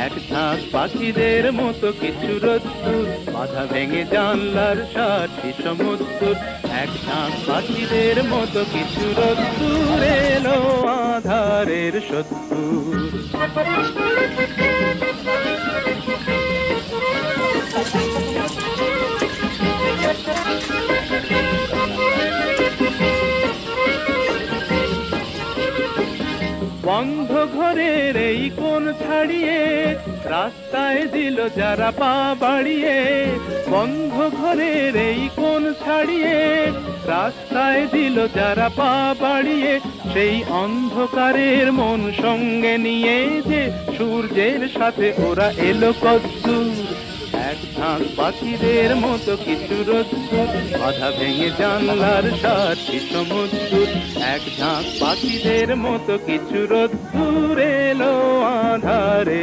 এক ঝাঁক পাখিদের মতো কিছু রোদ্দুর, বাধা ভেঙে জানলার সাথী সমুদ্র। এক ঝাঁক পাখিদের মতো কিছু রোদ্দুর, এলো আধারের সত্তর। বন্ধ ঘরের এই কোণ ছাড়িয়ে রাস্তায় দিল যারা পা বাড়িয়ে। বন্ধ ঘরের এই কোণ ছাড়িয়ে রাস্তায় দিল যারা পা বাড়িয়ে। সেই অন্ধকারের মন সঙ্গে নিয়ে যে সূর্যের সাথে ওরা এলো কদ্দূর। এক ঝাঁক পাখিদের মতো কিছু রোদ্দুর, বাধা ভেঙে জানলার সাথী সমুদ্র। এক ঝাঁক পাখিদের মতো কিছু রোদ্দুর, এলো আধারে